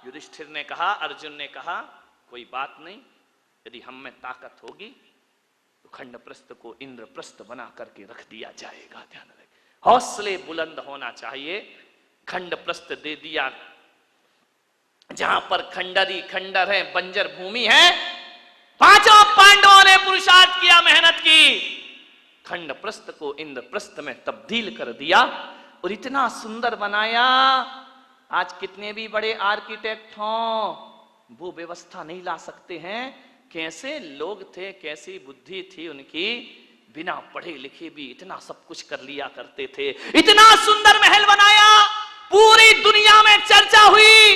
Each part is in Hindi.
युधिष्ठिर ने कहा, अर्जुन ने कहा, कोई बात नहीं, यदि हम में ताकत होगी तो खंडप्रस्थ को इंद्रप्रस्थ बना करके रख दिया जाएगा। ध्यान रखें, हौसले बुलंद होना चाहिए। खंडप्रस्थ दे दिया, जहां पर खंडरी खंडर है, बंजर भूमि है, पांचों पांडवों ने पुरुषार्थ किया, मेहनत की, खंडप्रस्थ को इंद्रप्रस्थ में तब्दील कर दिया और इतना सुंदर बनाया। आज कितने भी बड़े आर्किटेक्ट हों, वो व्यवस्था नहीं ला सकते हैं। कैसे लोग थे, कैसी बुद्धि थी उनकी, बिना पढ़े लिखे भी इतना सब कुछ कर लिया करते थे। इतना सुंदर महल बनाया, पूरी दुनिया में चर्चा हुई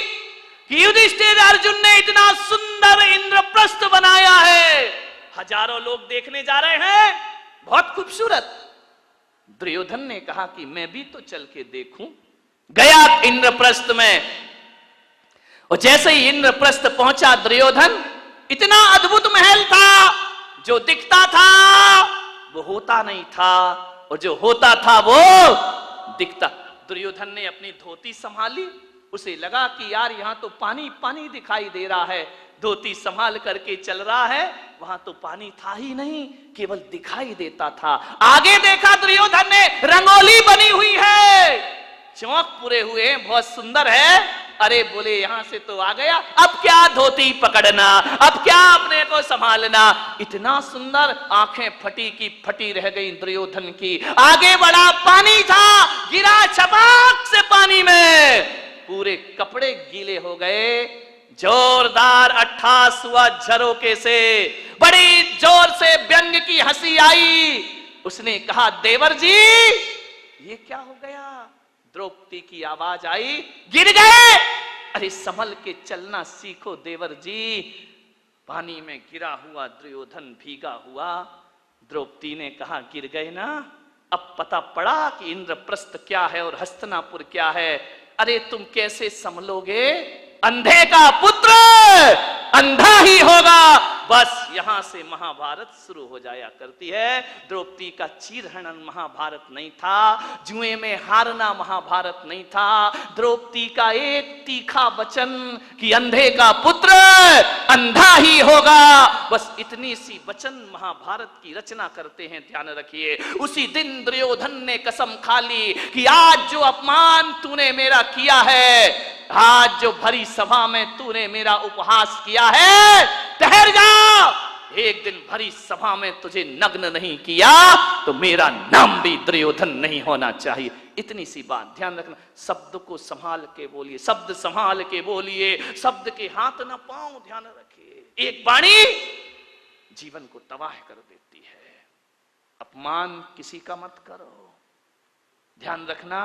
कि युधिष्ठिर अर्जुन ने इतना सुंदर इंद्रप्रस्थ बनाया है, हजारों लोग देखने जा रहे हैं, बहुत खूबसूरत। दुर्योधन ने कहा कि मैं भी तो चल के देखूं। गया इंद्रप्रस्थ में, और जैसे ही इंद्रप्रस्थ पहुंचा दुर्योधन, इतना अद्भुत महल था, जो दिखता था वो होता नहीं था, और जो होता था वो दिखता। दुर्योधन ने अपनी धोती संभाली, उसे लगा कि यार यहां तो पानी पानी दिखाई दे रहा है, धोती संभाल करके चल रहा है, वहां तो पानी था ही नहीं, केवल दिखाई देता था। आगे देखा दुर्योधन ने, रंगोली बनी हुई है, चौक पूरे हुए, बहुत सुंदर है। अरे बोले यहां से तो आ गया, अब क्या धोती पकड़ना, अब क्या अपने को संभालना। इतना सुंदर, आंखें फटी की फटी रह गई दुर्योधन की। आगे बड़ा पानी था, गिरा छपाक से पानी में, पूरे कपड़े गीले हो गए। जोरदार अट्ठास हुआ झरोके से, बड़ी जोर से व्यंग की हंसी आई। उसने कहा, देवर जी ये क्या हो गया। द्रौपदी की आवाज आई, गिर गए। अरे संभल के चलना सीखो देवर जी। पानी में गिरा हुआ दुर्योधन भीगा हुआ। द्रौपदी ने कहा, गिर गए ना, अब पता पड़ा कि इंद्रप्रस्थ क्या है और हस्तिनापुर क्या है। अरे तुम कैसे संभलोगे, अंधे का पुत्र अंधा ही होगा। बस यहां से महाभारत शुरू हो जाया करती है। द्रौपदी का चीरहरण महाभारत नहीं था, जुए में हारना महाभारत नहीं था। द्रौपदी का एक तीखा वचन कि अंधे का पुत्र अंधा ही होगा, बस इतनी सी वचन महाभारत की रचना करते हैं। ध्यान रखिए, उसी दिन दुर्योधन ने कसम खा ली कि आज जो अपमान तूने मेरा किया है, आज जो भरी सभा में तूने मेरा उपहास किया है, ठहर जा। एक दिन भरी सभा में तुझे नग्न नहीं किया तो मेरा नाम भी दुर्योधन नहीं होना चाहिए। इतनी सी बात ध्यान रखना। शब्द को संभाल के बोलिए, शब्द संभाल के बोलिए, शब्द के हाथ ना पांव। ध्यान रखिए, एक वाणी जीवन को तबाह कर देती है। अपमान किसी का मत करो। ध्यान रखना,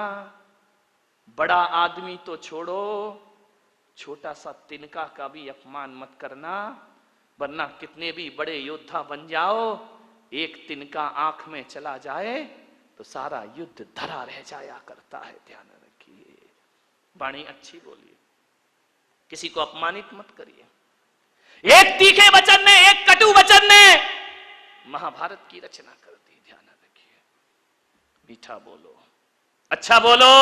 बड़ा आदमी तो छोड़ो, छोटा सा तिनका का भी अपमान मत करना, वरना कितने भी बड़े योद्धा बन जाओ, एक तिनका आंख में चला जाए तो सारा युद्ध धरा रह जाया करता है। ध्यान रखिए, वाणी अच्छी बोलिए, किसी को अपमानित मत करिए। एक तीखे वचन ने, एक कटु वचन ने महाभारत की रचना कर दी। ध्यान रखिए, मीठा बोलो, अच्छा बोलो,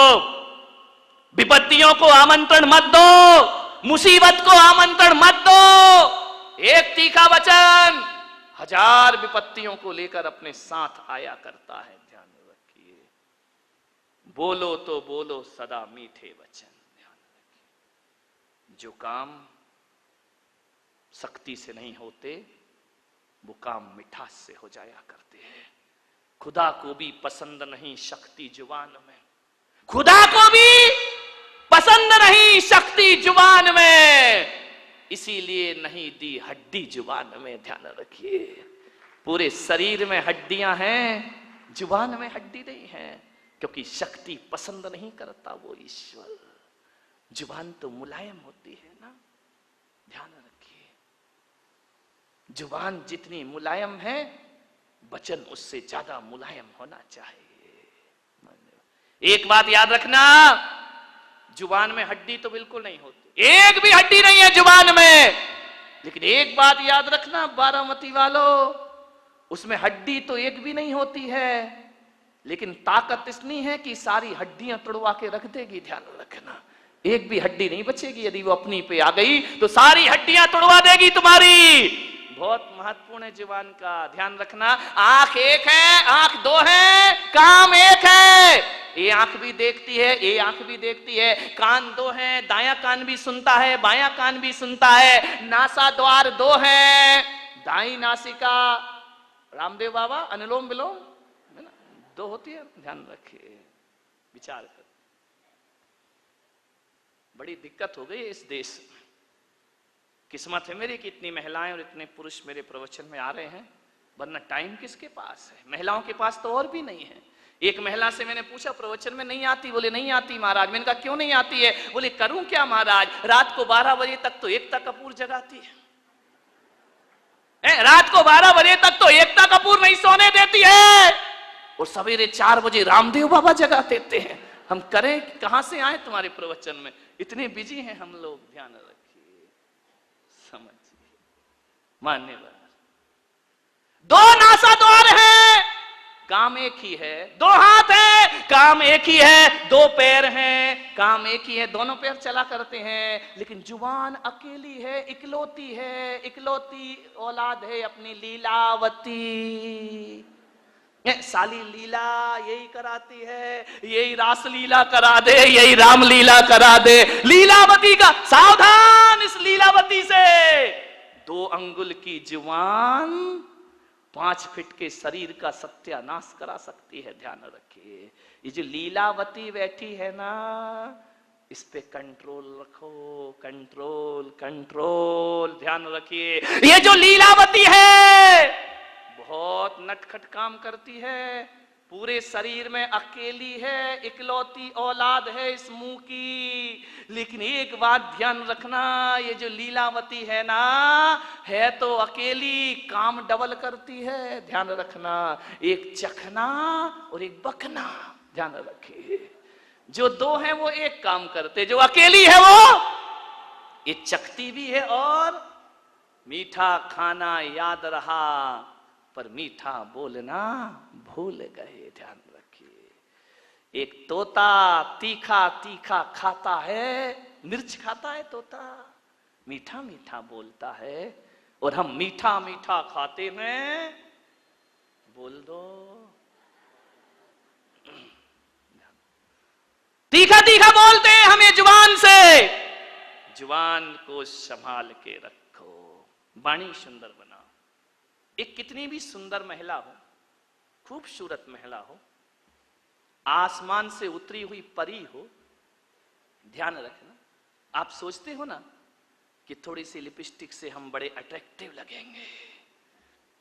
विपत्तियों को आमंत्रण मत दो, मुसीबत को आमंत्रण मत दो। एक तीखा वचन हजार विपत्तियों को लेकर अपने साथ आया करता है। ध्यान रखिए, बोलो तो बोलो सदा मीठे वचन। ध्यान रखिए, जो काम सख्ती से नहीं होते वो काम मिठास से हो जाया करते हैं। खुदा को भी पसंद नहीं शक्ति जुबान में, खुदा को भी पसंद नहीं शक्ति जुबान में, इसीलिए नहीं दी हड्डी जुबान में। ध्यान रखिए, पूरे शरीर में हड्डियां हैं, जुबान में हड्डी नहीं है, क्योंकि शक्ति पसंद नहीं करता वो ईश्वर। जुबान तो मुलायम होती है ना। ध्यान रखिए, जुबान जितनी मुलायम है, वचन उससे ज्यादा मुलायम होना चाहिए। एक बात याद रखना, जुबान में हड्डी तो बिल्कुल नहीं होती, एक भी हड्डी नहीं है जुबान में। लेकिन एक बात याद रखना बारामती वालों, उसमें हड्डी तो एक भी नहीं होती है, लेकिन ताकत इतनी है कि सारी हड्डियां तोड़वा के रख देगी। ध्यान रखना, एक भी हड्डी नहीं बचेगी। यदि वो अपनी पे आ गई तो सारी हड्डियां तोड़वा देगी तुम्हारी। बहुत महत्वपूर्ण है जुबान का, ध्यान रखना। आंख एक है, आंख दो है, काम एक है। ये आंख भी देखती है, ये आंख भी देखती है। कान दो हैं, दायां कान भी सुनता है, बायां कान भी सुनता है। नासा द्वार दो हैं, दाई नासिका, रामदेव बाबा अनुलोम विलोम है ना, दो होती है। ध्यान रखिए, विचार कर। बड़ी दिक्कत हो गई इस देश में। किस्मत है मेरी कि इतनी महिलाएं और इतने पुरुष मेरे प्रवचन में आ रहे हैं, वरना टाइम किसके पास है? महिलाओं के पास तो और भी नहीं है। एक महिला से मैंने पूछा प्रवचन में नहीं आती, बोले नहीं आती महाराज। मैंने कहा क्यों नहीं आती है? बोले करूं क्या महाराज, रात को 12 बजे तक तो एकता कपूर जगाती है। रात को 12 बजे तक तो एकता कपूर नहीं सोने देती है, और सवेरे 4 बजे रामदेव बाबा जगा देते हैं। हम करें, कहां से आए तुम्हारे प्रवचन में? इतने बिजी हैं हम लोग। ध्यान रखिए, समझिए, मान्यवर। दो नासा द्वार है, काम एक ही है। दो हाथ है, काम एक ही है। दो पैर हैं, काम एक ही है। दोनों पैर चला करते हैं, लेकिन जुबान अकेली है, इकलौती है। इकलौती औलाद है अपनी लीलावती। साली लीला यही कराती है, यही रास लीला करा दे, यही राम लीला करा दे। लीलावती का सावधान, इस लीलावती से। 2 अंगुल की जुबान 5 फीट के शरीर का सत्यानाश करा सकती है। ध्यान रखिए, ये जो लीलावती बैठी है ना, इस पे कंट्रोल रखो। कंट्रोल कंट्रोल, ध्यान रखिए। ये जो लीलावती है बहुत नटखट काम करती है, पूरे शरीर में अकेली है, इकलौती औलाद है इस मुंह की। लेकिन एक बात ध्यान रखना, ये जो लीलावती है ना, है तो अकेली, काम डबल करती है। ध्यान रखना, एक चखना और एक बकना। ध्यान रखिए, जो 2 हैं वो एक काम करते, जो अकेली है वो ये चखती भी है। और मीठा खाना याद रहा, पर मीठा बोलना भूल गए। ध्यान रखिए, एक तोता तीखा तीखा खाता है, मिर्च खाता है तोता, मीठा मीठा बोलता है। और हम मीठा मीठा खाते हैं, बोल दो तीखा तीखा बोलते हैं हमें जुबान से। जुबान को संभाल के रखो, वाणी सुंदर बनाओ। एक कितनी भी सुंदर महिला हो, खूबसूरत महिला हो, आसमान से उतरी हुई परी हो, ध्यान रखना, आप सोचते हो ना कि थोड़ी सी लिपस्टिक से हम बड़े अट्रैक्टिव लगेंगे।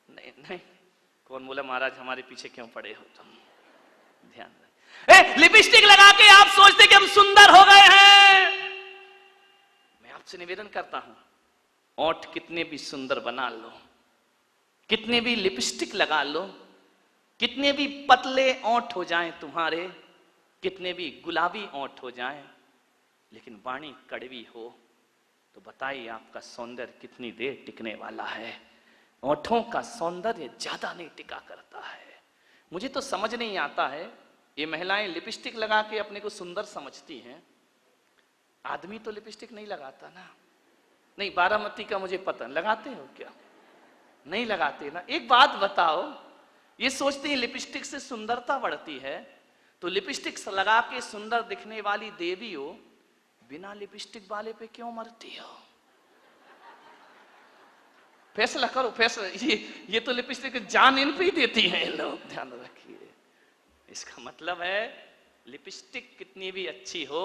नहीं नहीं, कौन बोला महाराज हमारे पीछे क्यों पड़े हो तुम? ध्यान रख, लिपस्टिक लगा के आप सोचते कि हम सुंदर हो गए हैं। मैं आपसे निवेदन करता हूं, ओंठ कितने भी सुंदर बना लो, कितने भी लिपस्टिक लगा लो, कितने भी पतले ओंठ हो जाएं तुम्हारे, कितने भी गुलाबी ओंठ हो जाएं, लेकिन वाणी कड़वी हो तो बताइए आपका सौंदर्य कितनी देर टिकने वाला है? ओंठों का सौंदर्य ज्यादा नहीं टिका करता है। मुझे तो समझ नहीं आता है, ये महिलाएं लिपस्टिक लगा के अपने को सुंदर समझती हैं, आदमी तो लिपस्टिक नहीं लगाता ना। नहीं, बारामती का मुझे पता, लगाते हो क्या? नहीं लगाते ना। एक बात बताओ, ये सोचते हैं लिपस्टिक से सुंदरता बढ़ती है, तो लिपस्टिक लगा के सुंदर दिखने वाली देवी हो, बिना लिपस्टिक वाले पे क्यों मरती हो? फैसला करो, फैसला। ये तो लिपस्टिक जान इन पे ही देती है लोग। ध्यान रखिए, इसका मतलब है लिपस्टिक कितनी भी अच्छी हो,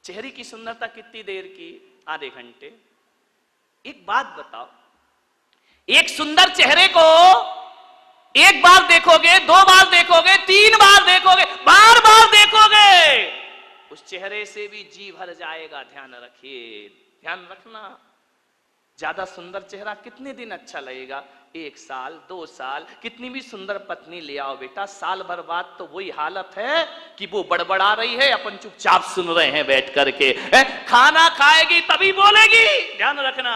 चेहरे की सुंदरता कितनी देर की? आधे घंटे। एक बात बताओ, एक सुंदर चेहरे को एक बार देखोगे, 2 बार देखोगे, 3 बार देखोगे, बार बार देखोगे, उस चेहरे से भी जी भर जाएगा। ध्यान रखिए, ध्यान रखना। ज्यादा सुंदर चेहरा कितने दिन अच्छा लगेगा? 1 साल, 2 साल। कितनी भी सुंदर पत्नी ले आओ बेटा, साल भर बाद तो वही हालत है कि वो बड़बड़ा रही है, अपन चुपचाप सुन रहे हैं बैठ करके। खाना खाएगी तभी बोलेगी। ध्यान रखना,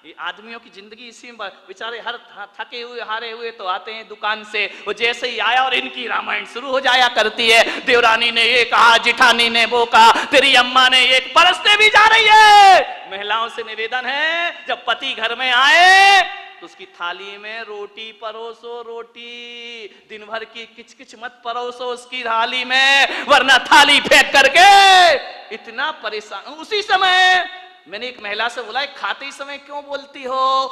ये आदमियों की जिंदगी इसी में, बेचारे हर थके हुए हारे हुए तो आते हैं दुकान से, वो जैसे ही आया और इनकी रामायण शुरू हो जाया करती है। देवरानी ने ये कहा, जिठानी ने वो कहा, तेरी अम्मा ने ये, परसते भी जा रही है। महिलाओं से निवेदन है, जब पति घर में आए तो उसकी थाली में रोटी परोसो, रोटी दिन भर की किचकिच मत परोसो उसकी थाली में, वरना थाली फेंक करके इतना परेशान। उसी समय मैंने एक महिला से बोला, खाते समय क्यों बोलती हो?